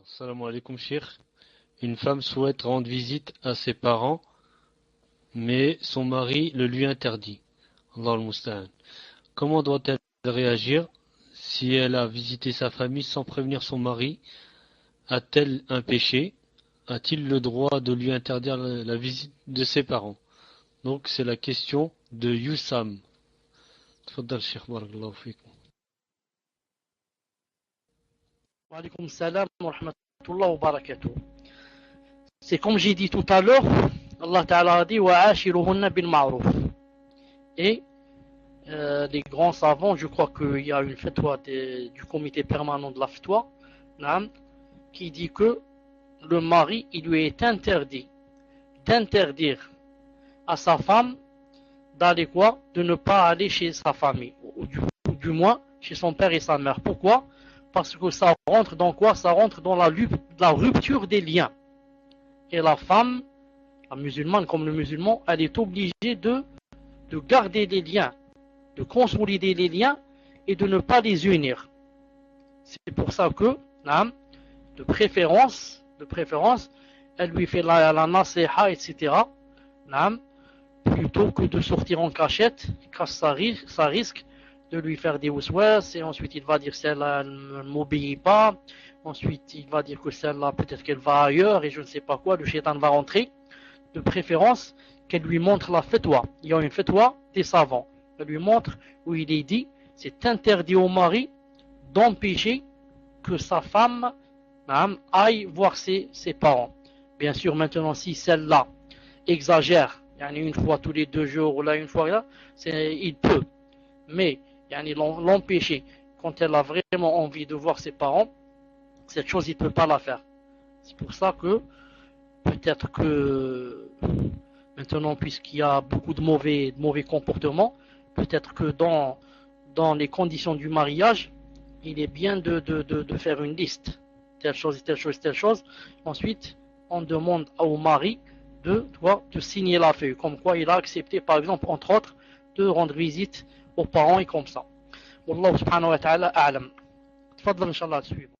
Salam alaikum, Cheikh. Une femme souhaite rendre visite à ses parents, mais son mari le lui interdit. Allah al-Musta'an. Comment doit-elle réagir si elle a visité sa famille sans prévenir son mari? A-t-elle un péché? A-t-il le droit de lui interdire la visite de ses parents? Donc c'est la question de Youssam. Tfaddal, Cheikh, barakallahu fikum. Wa alaykoum salam wa rahmatullahi wa barakatuh. C'est comme j'ai dit tout à l'heure, Allah Ta'ala a dit wa ashiruhunna bil ma'ruf. Et les grands savants, je crois qu'il y a une fatwa du comité permanent de la fatwa, qui dit que le mari, il lui est interdit d'interdire à sa femme d'aller quoi? De ne pas aller chez sa famille, ou du moins chez son père et sa mère. Pourquoi? Parce que ça rentre dans quoi? Ça rentre dans la rupture des liens. Et la femme, la musulmane comme le musulman, elle est obligée de garder les liens, de consolider les liens et de ne pas les unir. C'est pour ça que, de préférence, elle lui fait la nasiha, etc. Plutôt que de sortir en cachette, car ça risque de lui faire des waswas, et ensuite il va dire celle-là ne m'obéit pas, ensuite il va dire que celle-là peut-être qu'elle va ailleurs et je ne sais pas quoi, le shaitan va rentrer. De préférence qu'elle lui montre la fatwa. Il y a une fatwa des savants. Elle lui montre où il est dit c'est interdit au mari d'empêcher que sa femme aille voir ses parents. Bien sûr, maintenant, si celle-là exagère, une fois tous les 2 jours ou là une fois là, il peut. Mais l'empêcher quand elle a vraiment envie de voir ses parents, cette chose, il ne peut pas la faire. C'est pour ça que peut-être que maintenant, puisqu'il y a beaucoup de mauvais comportements, peut-être que dans les conditions du mariage, il est bien de faire une liste. Telle chose, telle chose, telle chose. Ensuite, on demande au mari de signer la feuille. Comme quoi, il a accepté, par exemple, entre autres, de rendre visite aux parents et comme ça. Wallahu subhanahu wa ta'ala a'lam. Tfaddal, Inch'Allah, suivre.